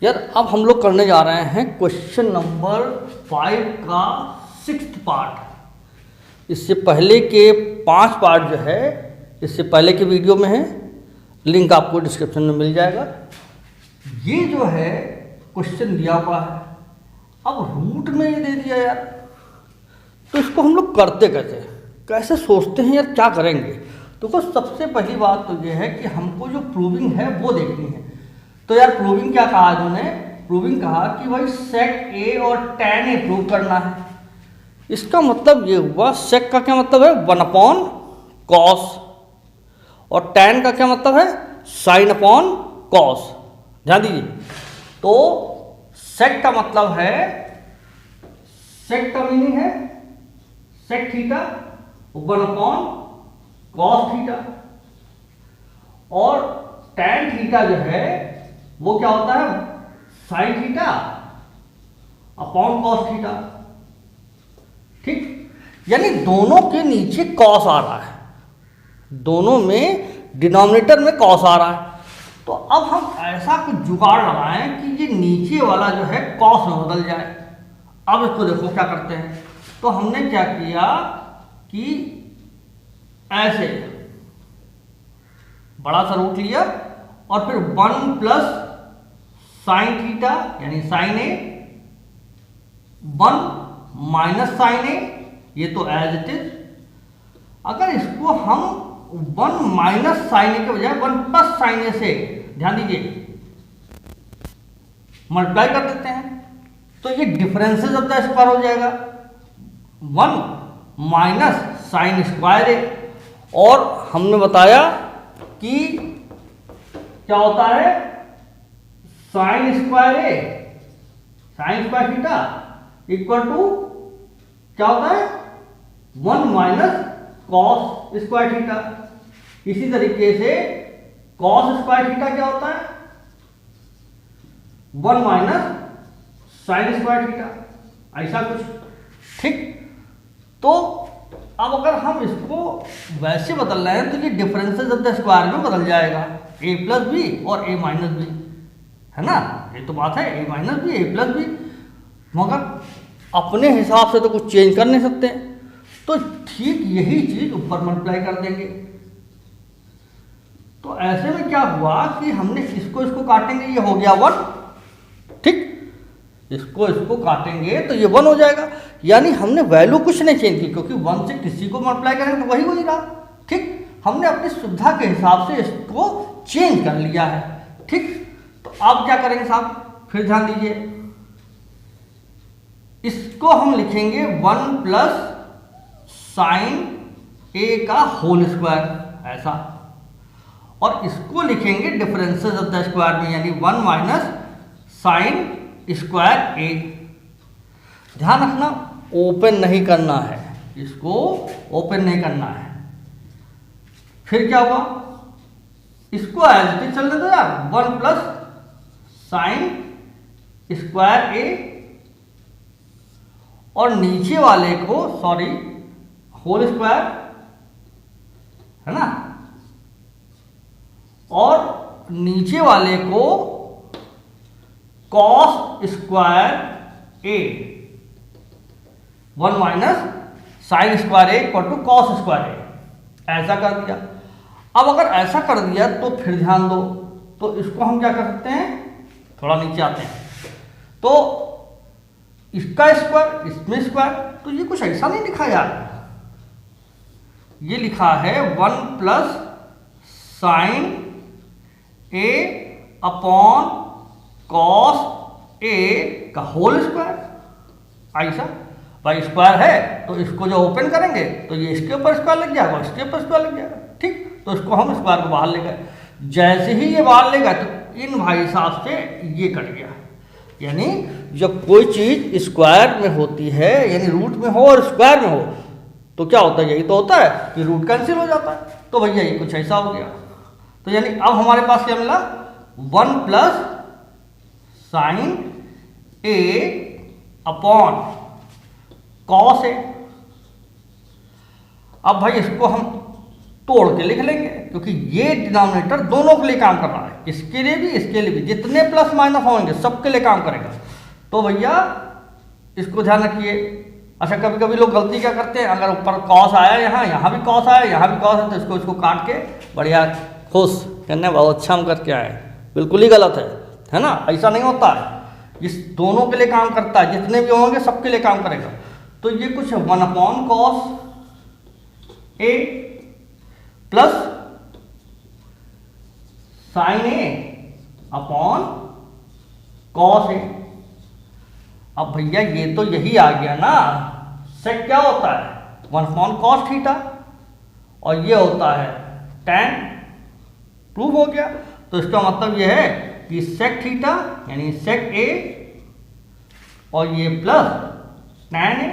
यार अब हम लोग करने जा रहे हैं क्वेश्चन नंबर 5 का 6th पार्ट। इससे पहले के 5 पार्ट जो है इससे पहले के वीडियो में है, लिंक आपको डिस्क्रिप्शन में मिल जाएगा। ये जो है क्वेश्चन दिया हुआ है, अब रूट में ये दे दिया यार, तो इसको हम लोग करते कैसे सोचते हैं यार, क्या करेंगे। तो कुछ सबसे पहली बात तो ये है कि हमको जो प्रूविंग है वो देखनी है। तो यार प्रूविंग क्या कहा इन्होंने, प्रूविंग कहा कि भाई सेक ए और tan ए प्रूव करना है। इसका मतलब ये हुआ, सेक का क्या मतलब है 1 cos, और tan का क्या मतलब है sin cos। ध्यान दीजिए, तो सेक का मतलब है, सेक का मीनिंग है सेक थीटा 1 cos थीटा, और tan थीटा जो है वो क्या होता है sin theta upon cos theta. ठीक, यानी दोनों के नीचे cos आ रहा है, दोनों में डिनोमिनेटर में cos आ रहा है। तो अब हम ऐसा कुछ जुगाड़ लगाएं कि ये नीचे वाला जो है cos में बदल जाए। अब इसको देखो क्या करते हैं। तो हमने क्या किया कि ऐसे बड़ा सा रूट लिया और फिर 1 प्लस साइन थीटा यानी साइन ए, 1 माइनस साइन ए, ये तो एज इट इज। अगर इसको हम 1 माइनस साइन ए के बजाय 1 प्लस साइन ए से, ध्यान दीजिए, मल्टीप्लाई कर देते हैं, तो ये डिफरेंसेस ऑफ द स्क्वायर हो जाएगा 1 माइनस साइन स्क्वायर ए। और हमने बताया कि क्या होता है sine square A, sine square theta equal to क्या होता है 1 माइनस कॉस स्क्वायर थीटा। इसी तरीके से कॉस स्क्वायर थीटा क्या होता है 1 माइनस साइन स्क्वायर थीटा, ऐसा कुछ। ठीक, तो अब अगर हम इसको वैसे बदल रहे हैं तो ये डिफरेंसेस ऑफ द स्क्वायर में बदल जाएगा, a प्लस बी और a माइनस बी, है ना, ये तो बात है a minus B a plus B. मगर अपने हिसाब से तो कुछ चेंज कर नहीं सकते, तो ठीक यही चीज ऊपर मल्टीप्लाई कर देंगे। तो ऐसे में क्या हुआ कि हमने इसको काटेंगे, ये हो गया 1। ठीक, इसको काटेंगे तो ये 1 हो जाएगा, यानी हमने वैल्यू कुछ नहीं चेंज की, क्योंकि 1 से किसी को मल्टीप्लाई करेंगे तो वही रहा। ठीक, हमने अपनी सुविधा के हिसाब से इसको चेंज कर लिया है। ठीक, तो अब क्या करेंगे साहब, फिर ध्यान दीजिए, इसको हम लिखेंगे 1 प्लस साइन ए का होल स्क्वायर ऐसा, और इसको लिखेंगे डिफरेंसेस ऑफ द स्क्वायर में, यानी 1 माइनस साइन स्क्वायर ए। ध्यान रखना ओपन नहीं करना है, इसको ओपन नहीं करना है। फिर क्या हुआ, इसको एज इट इज चलने दो यार, 1 प्लस साइन स्क्वायर ए, और नीचे वाले को सॉरी होल स्क्वायर, है ना, और नीचे वाले को cos square A, 1 minus sine square A equal to cos square A, ऐसा कर दिया। अब अगर ऐसा कर दिया तो फिर ध्यान दो, तो इसको हम क्या कर सकते हैं, थोड़ा नीचे आते हैं, तो इसका स्क्वायर इसमें स्क्वायर, तो ये कुछ ऐसा नहीं लिखा यार, ये लिखा है 1 plus sign A upon cos A का होल स्क्वायर। ऐसा भाई स्क्वायर है तो इसको जो ओपन करेंगे तो ये इसके ऊपर स्क्वायर लग जाएगा, इसके ऊपर स्क्वायर लग जाएगा। ठीक, तो इसको हम स्क्वायर को बाहर ले गए, जैसे ही ये बाहर ले गए तो इन भाई साहब से ये कट गया। यानी जब कोई चीज स्क्वायर में होती है, यानी रूट में हो और स्क्वायर में हो, तो क्या होता है, यही तो होता है कि रूट कैंसिल हो जाता है। तो भैया ये कुछ ऐसा हो गया। तो यानी अब हमारे पास क्या मिला, 1 plus sign A upon cos A. अब भाई इसको हम तोड़ के लिख लेंगे, क्योंकि ये डिनोमिनेटर दोनों के लिए काम कर रहा है, इसके लिए भी इसके लिए भी, जितने प्लस माइनस होंगे सबके लिए काम करेगा। तो भैया इसको ध्यान रखिए। अच्छा कभी कभी लोग गलती क्या करते हैं, अगर ऊपर कॉस आया, यहाँ भी कॉस आया, यहाँ भी कॉस है, तो इसको काट के बढ़िया खुश कहने बहुत अच्छा हम करके आए। बिल्कुल ही गलत है ना, ऐसा नहीं होता है। इस दोनों के लिए काम करता है, जितने भी होंगे सबके लिए काम करेगा। तो ये कुछ 1/cos A plus sin A upon cos A। अब भैया ये तो यही आ गया ना, सेक क्या होता है 1/cos थीटा, और ये होता है tan, प्रूफ हो गया। तो इसका मतलब ये है कि सेक थीटा यानी सेक A और ये प्लस tan A,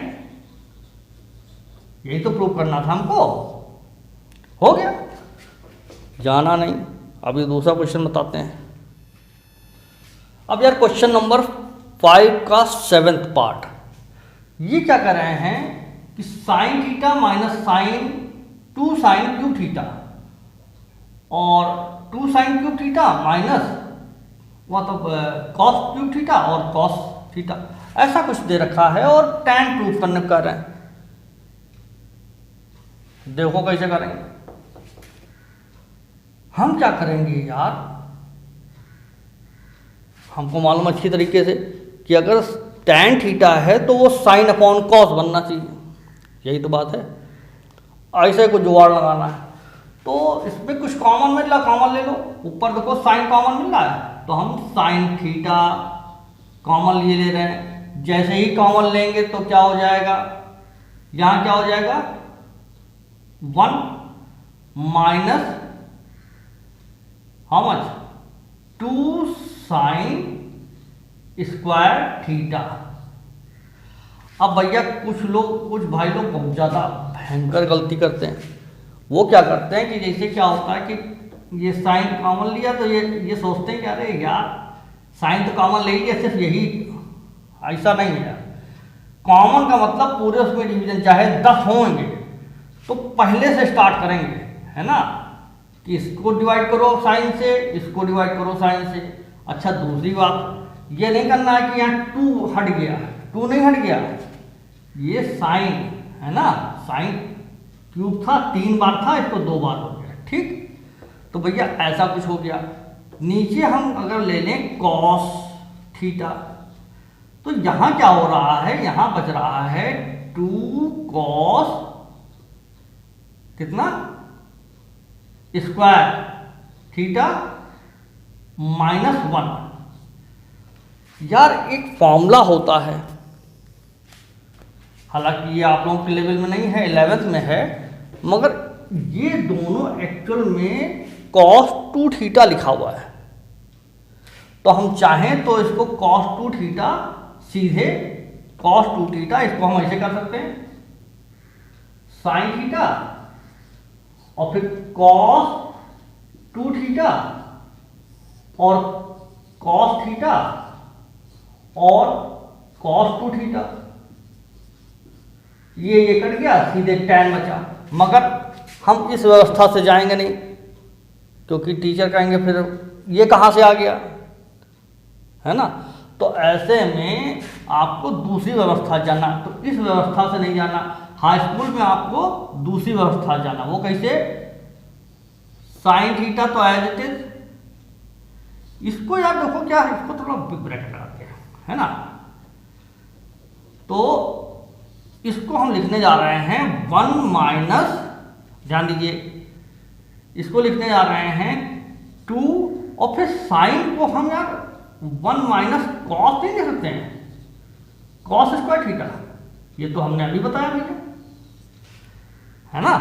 यही तो प्रूव करना था हमको, हो गया। जाना नहीं, अभी दूसरा क्वेश्चन बताते हैं। अब यार क्वेश्चन नंबर 5 का 7th पार्ट, ये क्या कर रहे हैं कि sine theta minus sine 2 sine cube theta और 2 साइन क्यूब थीटा माइनस मतलब कॉस क्यूब थीटा और कॉस थीटा, ऐसा कुछ दे रखा है और tan प्रूफ करने कर रहे हैं। देखो कैसे करेंगे। हम क्या करेंगे यार, हमको मालूम अच्छी तरीके से कि अगर tan थीटा है तो वो साइन अपॉन कॉस बनना चाहिए, यही तो बात है। ऐसे को जुगाड़ लगाना है, तो इसमें कुछ कॉमन मिल रहा, कॉमन ले लो। ऊपर देखो साइन कॉमन मिल रहा है, तो हम साइन थीटा कॉमन लिए ले रहे हैं। जैसे ही कॉमन लेंगे तो क्या हो जाएगा, यहां क्या हो जाएगा 1 minus how much 2 sign square theta. अब भैया कुछ भाई लोग बहुत ज़्यादा भयंकर गलती करते हैं। वो क्या करते हैं कि जैसे क्या होता है कि ये साइन कॉमन लिया तो ये सोचते हैं कि अरे यार साइन तो कॉमन ले लिया, सिर्फ यही, ऐसा नहीं है। कॉमन का मतलब पूरे उसमें डिवीजन चाहे 10 होंगे तो पहले से स्टार्ट करेंगे, है ना, कि इसको डिवाइड करो साइन से, इसको डिवाइड करो साइन से। अच्छा दूसरी बात ये नहीं करना है कि यहाँ 2 हट गया, 2 नहीं हट गया, ये साइन है ना, साइन क्यूब था 3 बार था, इसको 2 बार हो गया, ठीक। तो भैया ऐसा कुछ हो गया। नीचे हम अगर ले लें कॉस थीटा, तो यहां क्या हो रहा है, यहां बच रहा है 2 कॉस कितना स्क्वायर थीटा माइनस 1। यार एक फॉर्मूला होता है, हालांकि ये आप लोगों के लेवल में नहीं है, 11th में है, मगर ये दोनों एक्चुअल में cos 2 थीटा लिखा हुआ है। तो हम चाहें तो इसको cos 2 थीटा सीधे cos 2 थीटा, इसको हम ऐसे कर सकते हैं साइन थीटा और फिर cos 2 थीटा और cos थीटा और cos 2 थीटा, ये कट गया, सीधे tan बचा। मगर हम इस व्यवस्था से जाएंगे नहीं, क्योंकि टीचर कहेंगे फिर ये कहाँ से आ गया, है ना। तो ऐसे में आपको दूसरी व्यवस्था जाना, तो इस व्यवस्था से नहीं जाना। हाई स्कूल में आपको दूसरी व्यवस्था जाना, वो कैसे, साइन थीटा तो एज इट इज, इसको यार देखो क्या, इसको थोड़ा बिग ब्रैकेट लगाते हैं, है ना। तो इसको हम लिखने जा रहे हैं 1 माइनस, ध्यान दीजिए, इसको लिखने जा रहे हैं 2 और फिर साइन को हम यार 1 माइनस कॉस नहीं लिख सकते हैं, कॉस स्क्वायर थीटा, ये तो हमने अभी बताया भैया, है ना।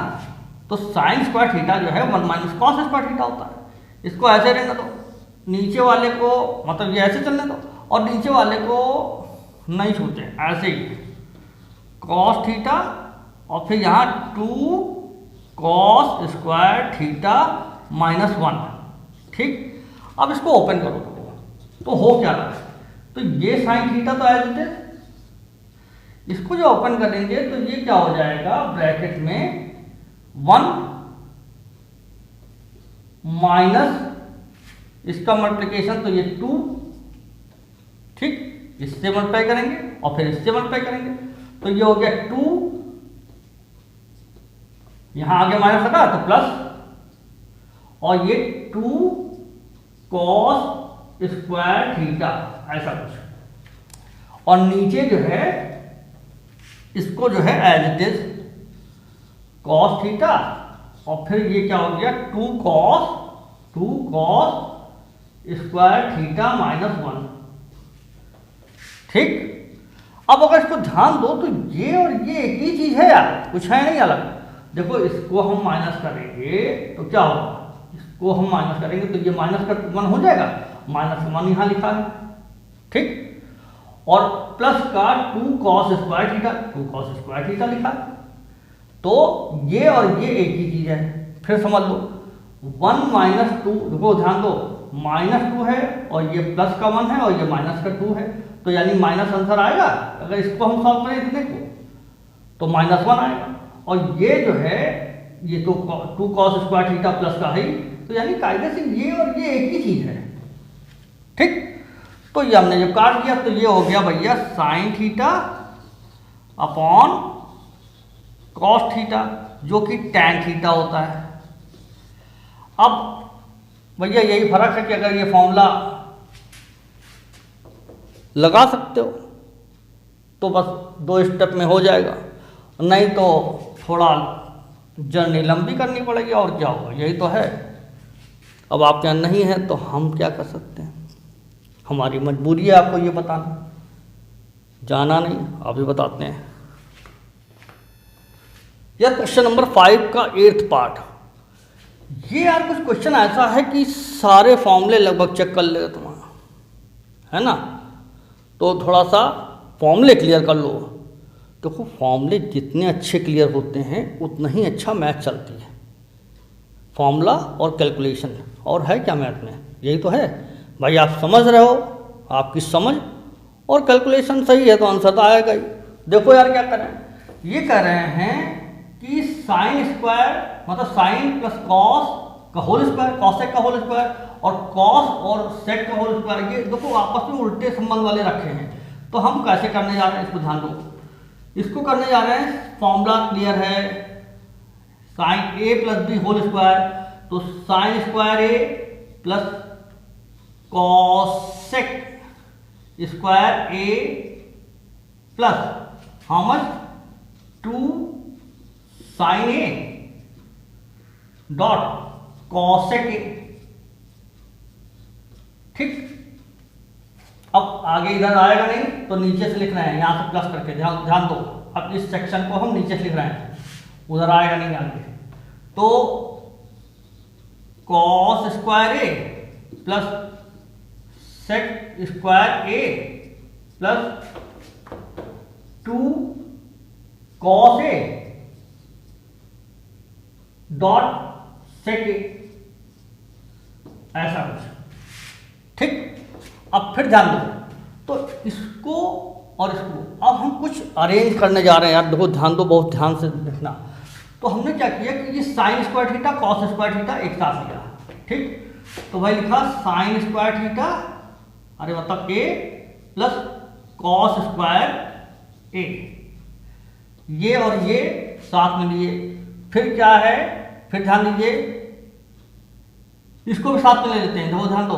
तो साइन स्क्वायर थीटा जो है 1 माइनस कॉस स्क्वायर थीटा होता है। इसको ऐसे रहने दो, नीचे वाले को मतलब ये ऐसे चलने दो और नीचे वाले को नहीं छूते, ऐसे ही कॉस थीटा और फिर यहाँ 2 कॉस स्क्वायर थीटा माइनस 1, ठीक। अब इसको ओपन करो तो हो क्या रहा है, तो ये साइन थीटा तो एज इट इज, इसको जो ओपन करेंगे तो ये क्या हो जाएगा, ब्रैकेट में 1 माइनस इसका मल्टीप्लिकेशन तो ये 2, ठीक, इससे मल्टीप्लाई करेंगे और फिर इससे मल्टीप्लाई करेंगे, तो ये हो गया 2, यहां आगे माइनस लगा तो प्लस, और ये 2 cos स्क्वायर थीटा, ऐसा कुछ। और नीचे जो है इसको जो है as it is cos theta, और फिर ये क्या हो गया 2 cos स्क्वायर थीटा -1, ठीक। अब अगर इसको ध्यान दो तो ये और ये एक ही चीज है यार, कुछ है नहीं अलग। देखो इसको हम माइनस करेंगे तो क्या होगा, इसको हम माइनस करेंगे तो ये माइनस का 1 हो जाएगा, -1 यहां लिखा है, ठीक, और प्लस का 2 cos स्क्वायर थीटा लिखा है। तो ये और ये एक ही चीज है। फिर समझ लो 1 - 2, देखो ध्यान दो, -2 है और ये प्लस का 1 है और ये माइनस का 2 है, तो यानी माइनस आंसर आएगा। अगर इसको हम सॉल्व करें इतने को तो -1 आएगा, और ये जो है ये तो 2 cos स्क्वायर थीटा प्लस का है, तो यानी कायदे से ये और ये एक ही चीज है, ठीक। तो ये हमने जब काट दिया तो ये हो गया भैया sine theta upon cos theta, जो कि टैन थीटा होता है। अब भैया यही फर्क है कि अगर ये फॉर्मूला लगा सकते हो तो बस 2 स्टेप में हो जाएगा, नहीं तो थोड़ा जर्नी लंबी करनी पड़ेगी, और क्या होगा, यही तो है। अब आपके यहाँ नहीं है तो हम क्या कर सकते हैं, हमारी मजबूरी है आपको ये बताना, जाना नहीं, आप ही बताते हैं। यह क्वेश्चन नंबर 5 का 8th पार्ट। ये यार कुछ क्वेश्चन ऐसा है कि सारे फॉर्मूले लगभग चेक कर लेगा तुम्हारा, है ना, तो थोड़ा सा फॉर्मूले क्लियर कर लो। देखो फॉर्मूले जितने अच्छे क्लियर होते हैं उतना ही अच्छा मैथ चलती है, फॉर्मूला और कैलकुलेशन, और है क्या मैथ में, यही तो है भाई। आप समझ रहे हो, आपकी समझ और कैलकुलेशन सही है तो आंसर तो आएगा ही। देखो यार क्या कर रहे हैं, ये कह रहे हैं कि साइन स्क्वायर मतलब साइन प्लस कॉस का होल स्क्वायर, कॉसेक का होल स्क्वायर, और कॉस और सेक का होल स्क्वायर, ये देखो आपस में उल्टे संबंध वाले रखे हैं। तो हम कैसे करने जा रहे हैं, इसको ध्यान दो, इसको करने जा रहे हैं, फॉर्मूला क्लियर है, sine A plus B whole square, तो sine square A plus cosec square A plus how much 2 sine A dot cosec A, ठीक। अब आगे इधर आएगा नहीं तो नीचे से लिखना है, यहां से प्लस करके, ध्यान दो। अब इस सेक्शन को हम नीचे से लिख रहे हैं, उधर आएगा नहीं आगे, तो cos square A plus sec square A plus 2 cos A dot sec A, ऐसा कुछ, ठीक। अब फिर ध्यान दो, तो इसको और इसको अब हम कुछ अरेंज करने जा रहे हैं यार, देखो ध्यान दो, बहुत ध्यान से देखना। तो हमने क्या किया कि ये sign square theta cos square theta एक साथ लिया, ठीक। तो भाई लिखा साइन स्क्वायर थीटा, अरे मतलब ए प्लस कॉस स्क्वायर ए, ये और ये साथ में लिए। फिर क्या है, फिर ध्यान दीजिए, इसको भी साथ में ले लेते हैं, देखो ध्यान दो,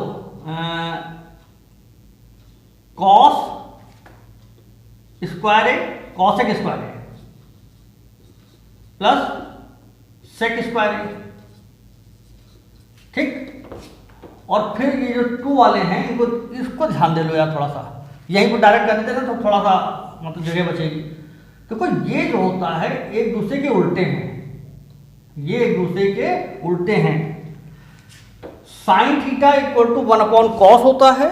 cos square A cosec square A plus sec square ए, ठीक। और फिर ये जो 2 वाले हैं इनको, इसको ध्यान दे लो यार थोड़ा सा, यहीं पर डायरेक्ट कर देते ना तो थोड़ा सा मतलब जगह बचेगी। देखो ये जो होता है एक दूसरे के उल्टे हैं, ये एक दूसरे के उल्टे हैं। Sine theta equal to 1 cos होता है,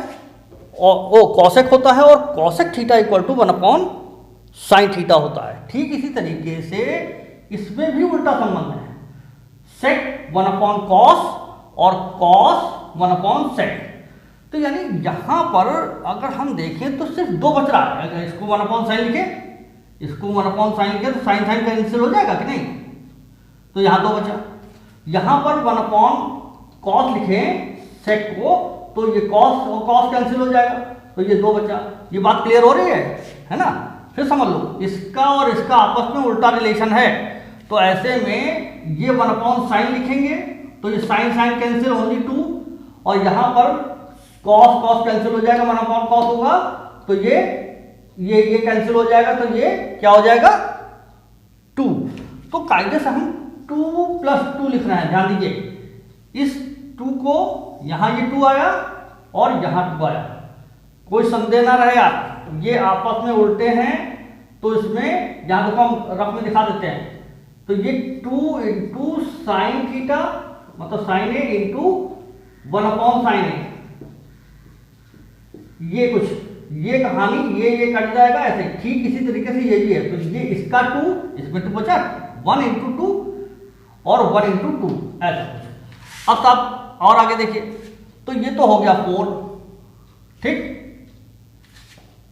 और वो कॉसेक होता है, और cosec theta equal to 1 sine theta होता है। ठीक इसी तरीके से इसमें भी उल्टा संबंध है, सेक 1 कॉस और कॉस 1 सेक। तो यानी यहां पर अगर हम देखें तो सिर्फ 2 बच रहा है। अगर इसको 1 साइन लिखे, इसको 1 साइन लिखे तो साइन साइन कैंसिल हो जाएगा कि नहीं, तो यहां 2 बचा। यहां पर 1 कॉस लिखे, सेक को, तो ये कॉस और कॉस कैंसिल हो जाएगा, तो ये 2 बचा। ये बात क्लियर हो रही है ना? फिर समझ लो, इसका और इसका आपस में उल्टा रिलेशन है, तो ऐसे में ये 1/sin लिखेंगे, तो ये साइन साइन कैंसिल, ओनली 2, और यहां पर कॉस कॉस कैंसिल हो जाएगा, 1/cos होगा, तो ये कैंसिल हो जाएगा, तो ये क्या हो जाएगा 2। तो कायदे से हम 2 + 2 लिख रहे हैं। ध्यान दीजिए, इस 2 को यहां ये 2 आया और यहां 2 आया, कोई संदेह ना रहे यार, ये आपस में उल्टे हैं, तो इसमें यहां देखो हम रफ में दिखा देते हैं, तो ये 2 × sin थीटा, मतलब sin A × 1/sin A, ये कुछ, ये कहानी ये कट जाएगा ऐसे। ठीक इसी तरीके से ये भी है, तो ये इसका 2, इसमें 2 बचा, 1 × 2 और 1 × 2 ऐसा कुछ। अब तब और आगे देखिए, तो ये तो हो गया 4, ठीक,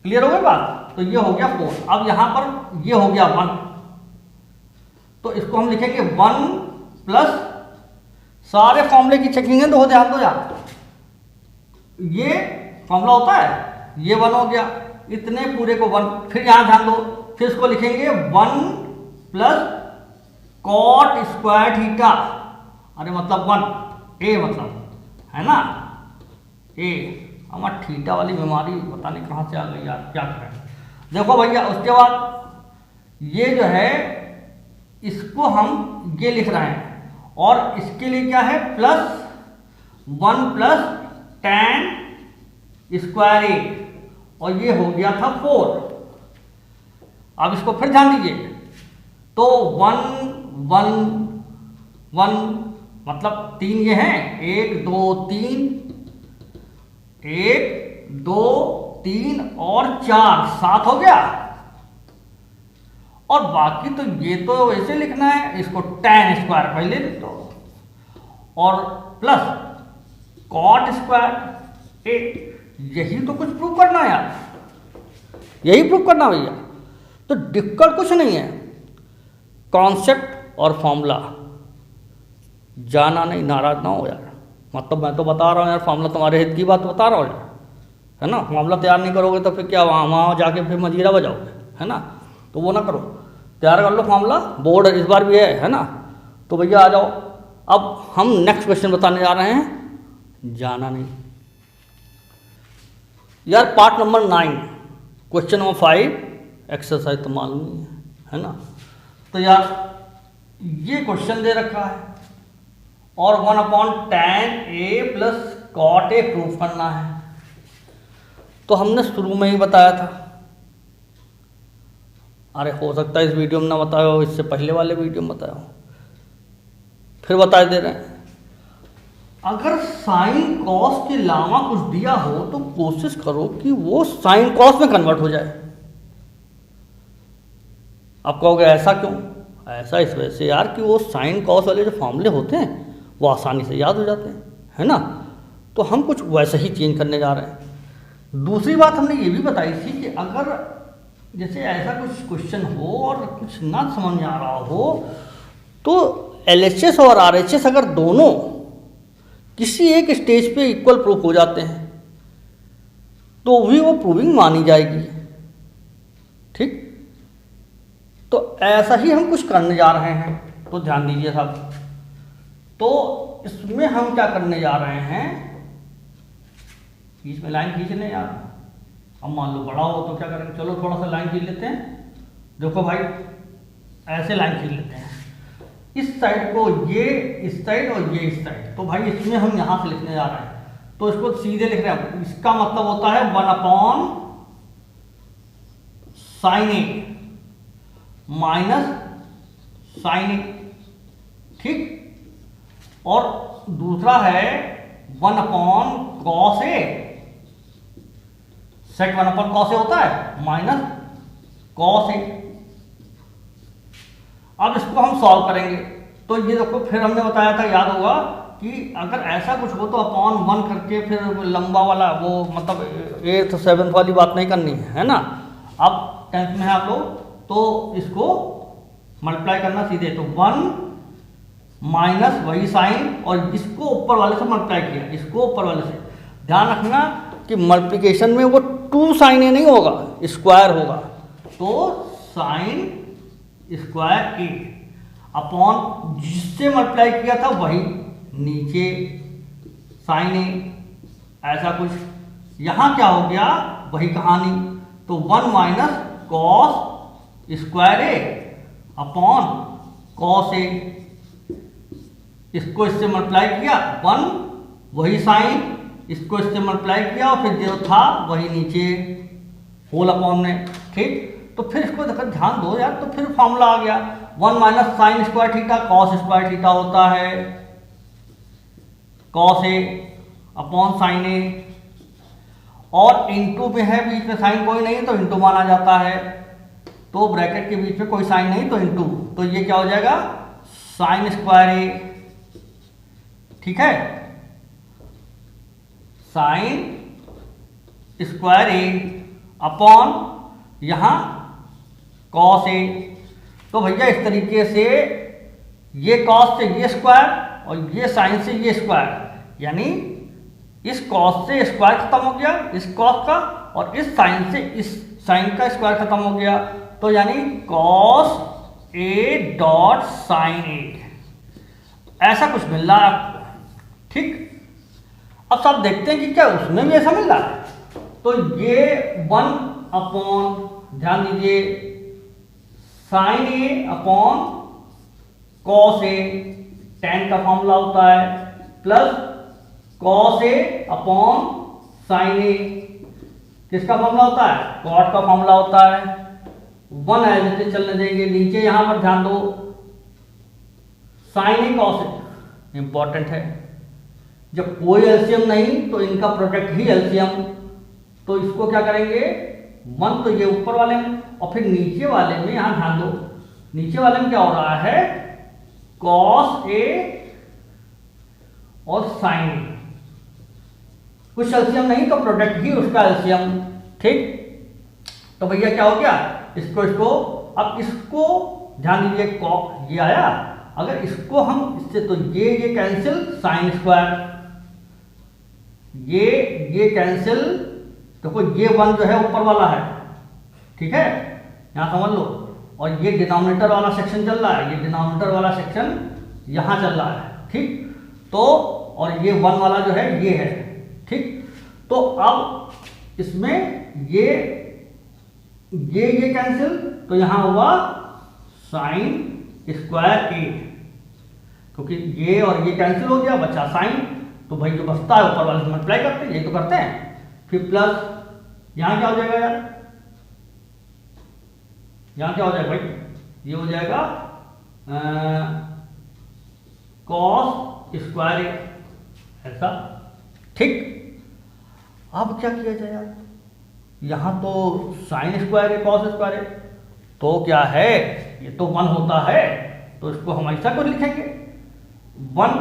क्लियर हो गई बात? तो ये हो गया 4। अब यहां पर ये हो गया 1, तो इसको हम लिखेंगे 1 प्लस, सारे फॉर्मूले की चेकिंग है, तो ध्यान दो यार, ये फॉर्मूला होता है, ये 1 हो गया, इतने पूरे को 1, फिर यहां ध्यान दो, फिर इसको लिखेंगे 1 प्लस cot स्क्वायर थीटा, अरे मतलब 1 a, मतलब है ना a, हमारा थीटा वाली बीमारी पता नहीं कहां से आ गई यार, क्या करें। देखो भैया, उसके बाद ये जो है, इसको हम ये लिख रहे हैं, और इसके लिए क्या है, +1 + tan स्क्वायर A, और ये हो गया था 4। अब इसको फिर ध्यान दीजिए, तो 1 1 1 मतलब 3 ये हैं, 1 2 3, 1 2 3 और 4, 7 हो गया। और बाकी तो ये तो ऐसे लिखना है, इसको tan स्क्वायर पहले लिख दो, और प्लस cot स्क्वायर A, यही तो कुछ प्रूव करना है यार, यही प्रूव करना भैया, तो डिफिकल्ट कुछ नहीं है। कॉन्सेप्ट और फॉर्मूला जाना नहीं, नाराज ना हो यार, मतलब मैं तो बता रहा हूँ यार, फॉर्मूला तुम्हारे हित की बात बता रहा हूँ यार, है ना? मामला तैयार नहीं करोगे तो फिर क्या वहाँ जाके फिर मजीरा बजाओगे, है ना? तो वो ना करो, तैयार कर लो फॉर्मूला, बोर्ड इस बार भी है ना? तो भैया आ जाओ, अब हम नेक्स्ट क्वेश्चन बताने जा रहे हैं, जाना नहीं यार। Part number 9, question number 5, exercise तो मालूम नहीं है ना? तो यार ये क्वेश्चन दे रखा है, और 1/tan A + cot A proof करना है। तो हमने शुरू में ही बताया था, अरे हो सकता है इस वीडियो में ना बताया हो, इससे पहले वाले वीडियो में बताया हो, फिर बता दे रहे हैं। अगर साइन कॉस के अलावा कुछ दिया हो तो कोशिश करो कि वो साइन कॉस में कन्वर्ट हो जाए। आप कहोगे ऐसा क्यों? ऐसा इस वजह से यार कि वो साइन कॉस वाले जो फॉर्मूले होते हैं वो आसानी से याद हो जाते हैं, है ना? तो हम कुछ वैसे ही चेंज करने जा रहे हैं। दूसरी बात हमने ये भी बताई थी कि अगर जैसे ऐसा कुछ क्वेश्चन हो और कुछ ना समझ में आ रहा हो, तो LHS और RHS अगर दोनों किसी एक स्टेज पे इक्वल प्रूफ हो जाते हैं तो भी वो प्रूविंग मानी जाएगी, ठीक? तो ऐसा ही हम कुछ करने जा रहे हैं, तो ध्यान दीजिए साहब। तो इसमें हम क्या करने जा रहे हैं, बीच में लाइन खींच लें यार। अब मान लो बड़ा हो तो क्या करेंगे, चलो थोड़ा सा लाइन खींच लेते हैं। देखो भाई, ऐसे लाइन खींच लेते हैं, इस साइड को ये इस साइड और ये इस साइड। तो भाई इसमें हम यहां से लिखने जा रहे हैं, तो इसको सीधे लिख रहे हैं। इसका मतलब होता है 1/sin A - sin A, ठीक? और दूसरा है 1/cos A, set 1/cos A होता है माइनस cos A। अब इसको हम सॉल्व करेंगे, तो ये देखो, फिर हमने बताया था, याद होगा कि अगर ऐसा कुछ हो तो अपॉन 1 करके फिर लंबा वाला वो मतलब 8th 7th वाली बात नहीं करनी है ना? अब 10th में है आप लोग, तो इसको मल्टीप्लाई करना सीधे, तो 1 माइनस वही साइन और इसको ऊपर वाले से मल्टीप्लाई किया, इसको ऊपर वाले से। ध्यान रखना कि मल्टीप्लिकेशन में वो 2 साइन ए नहीं होगा, स्क्वायर होगा। तो साइन स्क्वायर ए अपॉन जिससे मल्टीप्लाई किया था वही नीचे साइन ए, ऐसा कुछ। यहां क्या हो गया, वही कहानी। तो 1 minus cos square A upon cos A, इसको इससे मल्टीप्लाई किया 1 वही साइन, इसको इससे मल्टीप्लाई किया और फिर जो था वही नीचे होल अपॉन में। ठीक, तो फिर इसको देखो, ध्यान दो यार, तो फिर फॉर्मूला आ गया 1 minus sine square theta cos square theta होता है कॉस ए अपॉन साइन ए, और इंटू में है, बीच में साइन कोई नहीं है तो इंटू माना जाता है। तो ब्रैकेट के बीच में कोई साइन नहीं तो इंटू, तो ये क्या हो जाएगा साइन स्क्वायर ए। ठीक है, साइन स्क्वायर ए अपॉन यहां कॉस ए। तो भैया इस तरीके से ये कॉस से ये स्क्वायर और ये साइन से ये स्क्वायर, यानी इस कॉस से स्क्वायर खत्म हो गया इस कॉस का, और इस साइन से इस साइन का स्क्वायर खत्म हो गया। तो यानी कॉस ए डॉट साइन ए, ऐसा कुछ मिल रहा है आपको। ठीक, अब सब देखते हैं कि क्या उसमें भी ऐसा मिल रहा है। तो ये 1 अपॉन, ध्यान दीजिए, sign A upon cos A, tan का फॉर्मूला होता है, plus cos A upon sine ए, किसका फॉर्मूला होता है, कॉट का फॉर्मूला होता है। 1 ऐसे चलने देंगे, नीचे यहां पर ध्यान दो sine A cos A important है। जब कोई एलसीएम नहीं तो इनका प्रोडक्ट ही एलसीएम, तो इसको क्या करेंगे 1 तो ये ऊपर वाले में, और फिर नीचे वाले में, यहां ध्यान दो नीचे वाले में क्या हो रहा है कॉस ए और साइन ए, कुछ एलसीएम नहीं तो प्रोडक्ट ही उसका एलसीएम। ठीक, तो भैया क्या हो गया, इसको अब इसको ध्यान दीजिए, ये आया, अगर इसको हम इससे, तो ये कैंसिल साइन स्क्वायर, ये कैंसिल, देखो ये 1 जो है ऊपर वाला है, ठीक है, यहां समझ लो, और ये डिनोमिनेटर वाला सेक्शन चल रहा है, ये डिनोमिनेटर वाला सेक्शन यहां चल रहा है। ठीक, तो और ये 1 वाला जो है ये है। ठीक, तो अब इसमें ये कैंसिल, तो यहां हुआ साइन स्क्वायर ए, क्योंकि ये और ये कैंसिल हो गया, बचा साइन। तो भाई जो बचता है ऊपर वाले से मल्टीप्लाई करते हैं, यही तो करते हैं। फिर प्लस यहां क्या हो जाएगा यार, यहां क्या हो जाएगा भाई, ये हो जाएगा कॉस स्क्वायर ए, ऐसा। ठीक, अब क्या किया जाए यार, यहां तो साइन स्क्वायर है कॉस स्क्वायर है, तो क्या है, ये तो 1 होता है, तो इसको हम ऐसा कुछ लिखेंगे 1।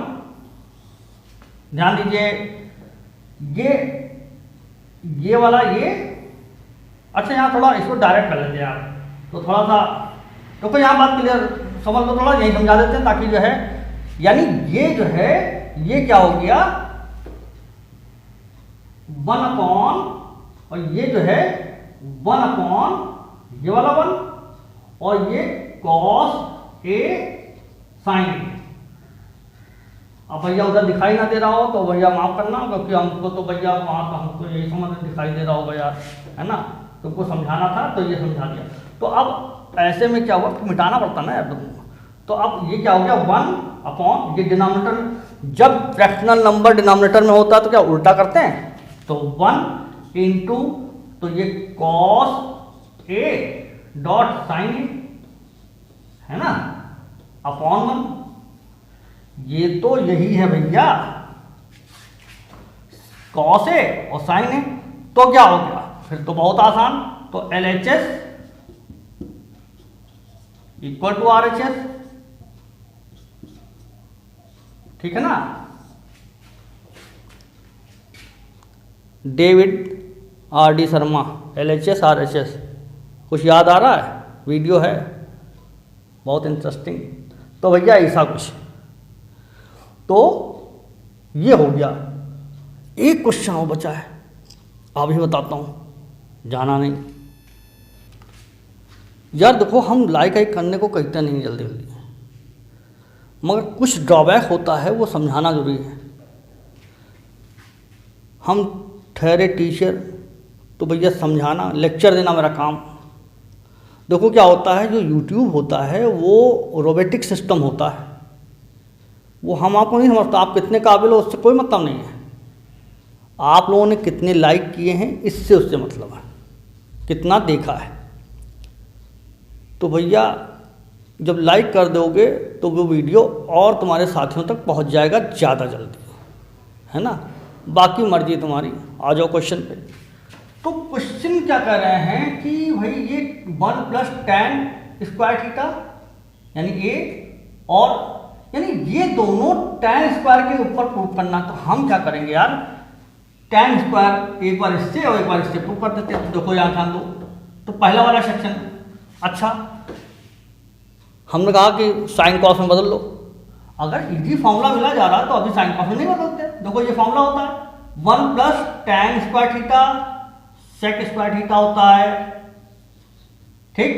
ध्यान दीजिए, ये वाला ये, अच्छा यहां थोड़ा इसको डायरेक्ट कर लेते हैं आप, तो थोड़ा सा तो यहां बात क्लियर समझ लो, थोड़ा यही समझा देते हैं ताकि जो है, यानी ये जो है ये क्या हो गया 1 अपॉन, और ये जो है 1 अपॉन ये वाला 1, और ये कॉस ए साइन। अब भैया उधर दिखाई ना दे रहा हो तो भैया माफ करना, क्योंकि हमको तो भैया वहां का हमको यही समझ दिखाई दे रहा होगा यार, है ना, तुमको समझाना था तो ये समझा दिया। तो अब ऐसे में क्या हुआ, मिटाना पड़ता ना यार तुमको। तो अब ये क्या हो गया 1 अपॉन, ये डिनोमिनेटर, जब फ्रैक्शनल नंबर डिनोमिनेटर में होता है तो क्या उल्टा करते हैं, तो 1 इंटू, तो ये कॉस ए डॉट साइन ए, है ना, अपॉन 1, ये तो यही है भैया कॉस ए और साइन ए। तो क्या हो गया, फिर तो बहुत आसान, तो LHS इक्वल टू RHS, ठीक है ना। David RD Sharma, LHS RHS, कुछ याद आ रहा है, वीडियो है बहुत इंटरेस्टिंग। तो भैया ऐसा कुछ तो ये हो गया। एक क्वेश्चन और बचा है, अभी बताता हूँ, जाना नहीं यार। देखो हम लाइक आइक करने को कहते नहीं जल्दी जल्दी, मगर कुछ ड्रॉबैक होता है, वो समझाना जरूरी है। हम ठहरे टीचर तो भैया समझाना, लेक्चर देना मेरा काम। देखो क्या होता है, जो यूट्यूब होता है वो रोबोटिक सिस्टम होता है, वो हम आपको नहीं समझता आप कितने काबिल हो उससे कोई मतलब नहीं है। आप लोगों ने कितने लाइक किए हैं इससे उससे मतलब है, कितना देखा है। तो भैया जब लाइक कर दोगे तो वो वीडियो और तुम्हारे साथियों तक पहुंच जाएगा ज़्यादा जल्दी, है ना। बाकी मर्जी तुम्हारी। आ जाओ क्वेश्चन पे। तो क्वेश्चन क्या कर रहे हैं कि भाई ये 1 + tan स्क्वायर थीटा यानी ए, और यानी ये दोनों tan स्क्वायर के ऊपर प्रूव करना। तो हम क्या करेंगे यार, tan स्क्वायर एक बार इससे और एक बार इससे प्रूव कर देते हैं। तो देखो यहाँ ध्यान दो, तो पहला वाला सेक्शन, अच्छा हमने कहा कि साइन कॉस में बदल लो। अगर इजी फॉर्मूला मिला जा रहा तो अभी साइन कॉस में नहीं बदलते। देखो ये फॉर्मूला होता है 1 + tan square theta sec square theta होता है, ठीक।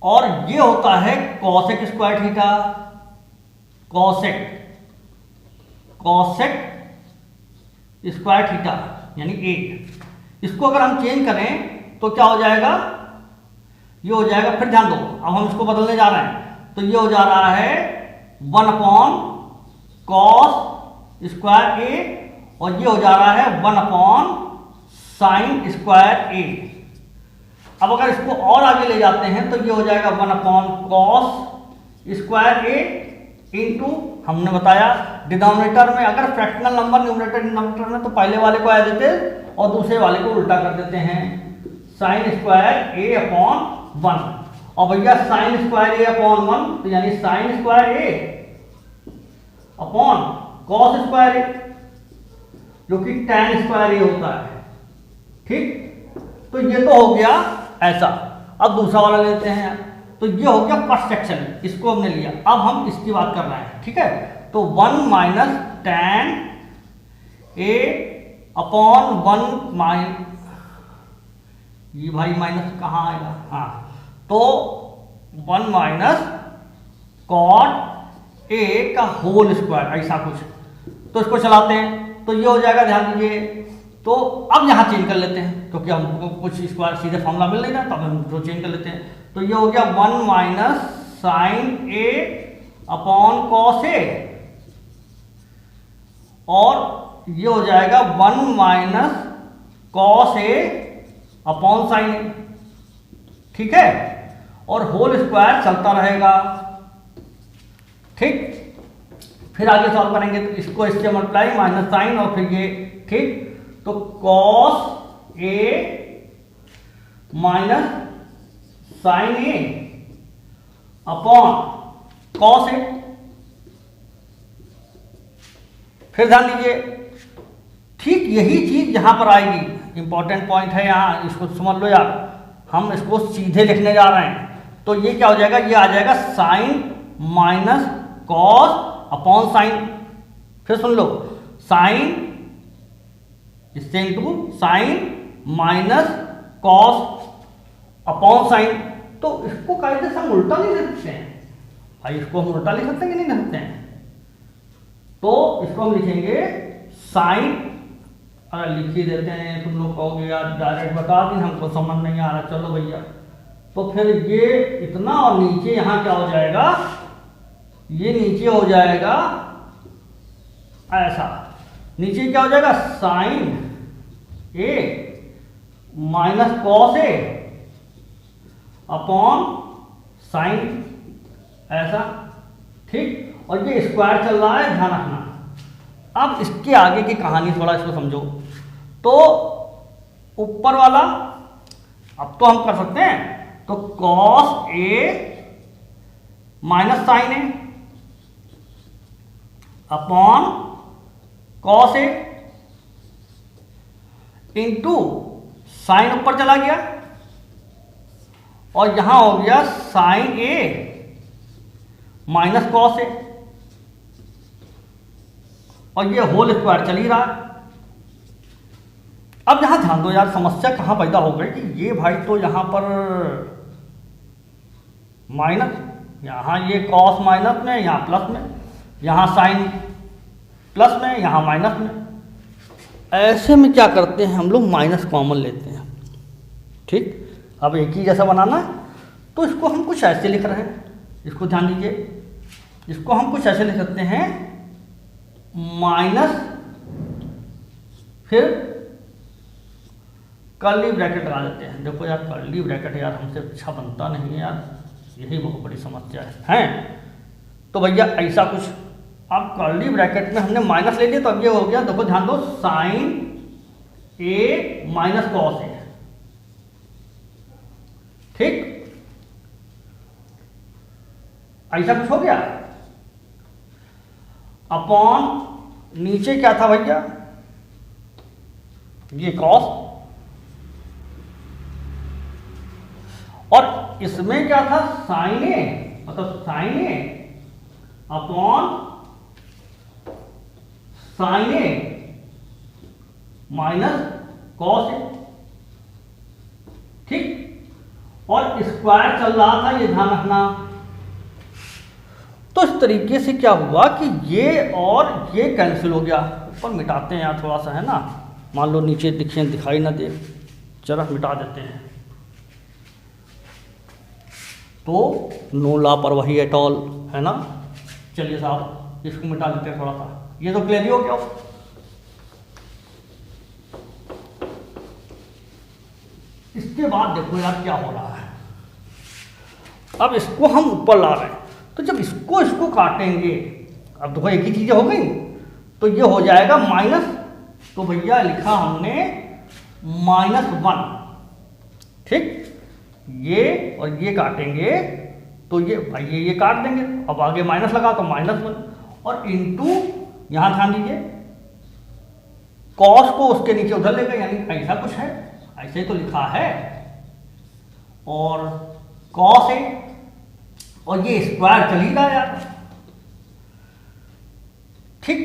और ये होता है cosec square theta, cosec square theta यानी 8। इसको अगर हम चेंज करें तो क्या हो जाएगा, ये हो जाएगा, फिर ध्यान दो अब हम इसको बदलने जा रहे हैं। तो ये हो जा रहा है 1/cos स्क्वायर ए, और ये हो जा रहा है 1/sin स्क्वायर ए। अब अगर इसको और आगे ले जाते हैं तो ये हो जाएगा 1/cos स्क्वायर ए इंटू, हमने बताया डिनोमिनेटर में अगर फ्रैक्शनल नंबर न्यूमरेटर डिनोमिनेटर में तो पहले वाले को ऐड देते और दूसरे वाले को उल्टा कर देते हैं, sin स्क्वायर ए अपॉन 1। और भैया sin स्क्वायर ए अपॉन 1 तो यानी sin स्क्वायर ए अपॉन cos स्क्वायर ए जो कि tan स्क्वायर ए होता है, ठीक। तो ये तो हो गया ऐसा। अब दूसरा वाला लेते हैं, तो ये हो गया फर्स्ट सेक्शन, इसको हमने लिया। अब हम इसकी बात कर रहे हैं, ठीक है। तो 1 - tan ए अपॉन 1 ये भाई माइनस कहाँ आएगा, हाँ, तो 1 - cot ए का होल स्क्वायर, ऐसा कुछ। तो इसको चलाते हैं तो ये हो जाएगा, ध्यान दीजिए। तो अब यहाँ चेंज कर लेते हैं क्योंकि हमको कुछ स्क्वायर सीधे फॉर्मूला मिल नहीं रहा, तब हम जो चेंज कर लेते हैं। तो ये हो गया 1 - sin ए अपॉन cos ए, और ये हो जाएगा 1 - cos ए अपॉन sin ए, ठीक है। और होल स्क्वायर चलता रहेगा, ठीक। फिर आगे सॉल्व करेंगे तो इसको इससे मल्टीप्लाई माइनस साइन और फिर ये, ठीक। तो cos ए माइनस साइन ए अपॉन cos ए। फिर ध्यान दीजिए, ठीक यही चीज यहां पर आएगी। इंपॉर्टेंट पॉइंट है यहां, इसको समझ लो यार। हम इसको सीधे लिखने जा रहे हैं तो ये क्या हो जाएगा, ये आ जाएगा sine minus cos upon sine. फिर सुन लो, साइन इससे into sine minus cos upon sine. तो इसको कायदे से हम उल्टा नहीं लिख सकते हैं भाई, इसको हम उल्टा लिख सकते हैं कि नहीं लिख सकते हैं। तो इसको हम लिखेंगे साइन, अगर लिख ही देते हैं, तुम लोग कहोगे यार डायरेक्ट बता दी, हमको समझ नहीं आ रहा, चलो भैया। तो फिर ये इतना और नीचे यहाँ क्या हो जाएगा, ये नीचे हो जाएगा ऐसा, नीचे क्या हो जाएगा sign A minus cos A upon sine ऐसा, ठीक। और ये स्क्वायर चल रहा है, ध्यान रखना। अब इसके आगे की कहानी थोड़ा इसको समझो। तो ऊपर वाला अब तो हम कर सकते हैं, तो cos A minus sign A upon cos A into sine ऊपर चला गया और यहां हो गया sign A minus cos A, और ये होल स्क्वायर चल ही रहा है। अब यहाँ ध्यान दो यार, समस्या कहाँ पैदा हो गई कि ये भाई तो यहाँ पर माइनस, यहाँ ये कॉस माइनस में, यहाँ प्लस में, यहाँ साइन प्लस में, यहाँ माइनस में। ऐसे में क्या करते हैं हम लोग, माइनस कॉमन लेते हैं। ठीक, अब एक ही जैसा बनाना है तो इसको हम कुछ ऐसे लिख रहे हैं, इसको ध्यान दीजिए, इसको हम कुछ ऐसे लिख सकते हैं माइनस, फिर कर्ली ब्रैकेट लगा देते हैं। देखो यार कर्ली ब्रैकेट यार हमसे अच्छा बनता नहीं है यार, यही बहुत बड़ी समस्या है। तो भैया ऐसा कुछ, अब कर्ली ब्रैकेट में हमने माइनस ले लिया तो अब ये हो गया, देखो ध्यान दो, sine A minus cos A. ठीक, ऐसा कुछ हो गया। अपॉन नीचे क्या था भैया, ये कॉस, और इसमें क्या था, साइन ए, मतलब sign A upon sine A minus cos A. ठीक, और स्क्वायर चल रहा था, ये ध्यान रखना। तो इस तरीके से क्या हुआ कि ये और ये कैंसिल हो गया। ऊपर मिटाते हैं यार थोड़ा सा, है ना, मान लो नीचे दिखाई ना दे, जरा मिटा देते हैं। तो नो लापरवाही एट ऑल, है ना। चलिए साहब इसको मिटा देते हैं थोड़ा सा, ये तो क्लियर ही हो गया। इसके बाद देखो यार क्या हो रहा है, अब इसको हम ऊपर ला रहे हैं, तो जब इसको काटेंगे, अब देखो एक ही चीजें हो गई, तो ये हो जाएगा माइनस, तो भैया लिखा हमने -1। ठीक, ये और ये काटेंगे तो ये भाई ये काट देंगे, अब आगे माइनस लगा तो -1, और इंटू यहां ध्यान दीजिए कॉस को उसके नीचे उधर लेकर, यानी ऐसा कुछ है, ऐसे तो लिखा है, और कॉस है, और ये स्क्वायर चल ही रहा यार। ठीक,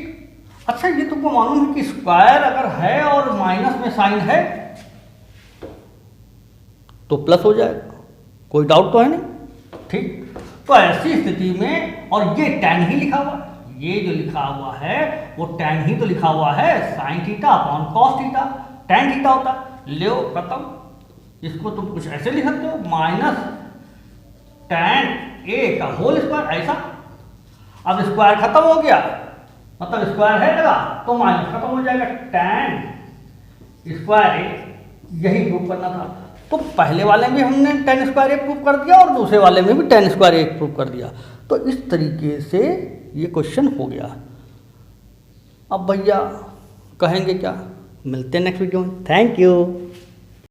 अच्छा ये तुमको मालूम है कि स्क्वायर अगर है और माइनस में साइन है तो प्लस हो जाएगा, कोई डाउट तो है नहीं। ठीक, तो ऐसी स्थिति में, और ये tan ही लिखा हुआ है, ये जो लिखा हुआ है वो tan ही तो लिखा हुआ है, sine theta upon cos theta, tan theta होता है। लो खत्म, इसको तुम कुछ ऐसे लिख सकते हो, माइनस tan ए का होल स्क्वायर, ऐसा। अब स्क्वायर खत्म हो गया, मतलब स्क्वायर है लगा तो माइनस खत्म हो जाएगा, tan स्क्वायर ए, यही प्रूव करना था। तो पहले वाले में हमने tan स्क्वायर ए प्रूव कर दिया और दूसरे वाले में भी tan स्क्वायर ए प्रूव कर दिया। तो इस तरीके से ये क्वेश्चन हो गया। अब भैया कहेंगे क्या, मिलते हैं नेक्स्ट वीडियो में। Thank you.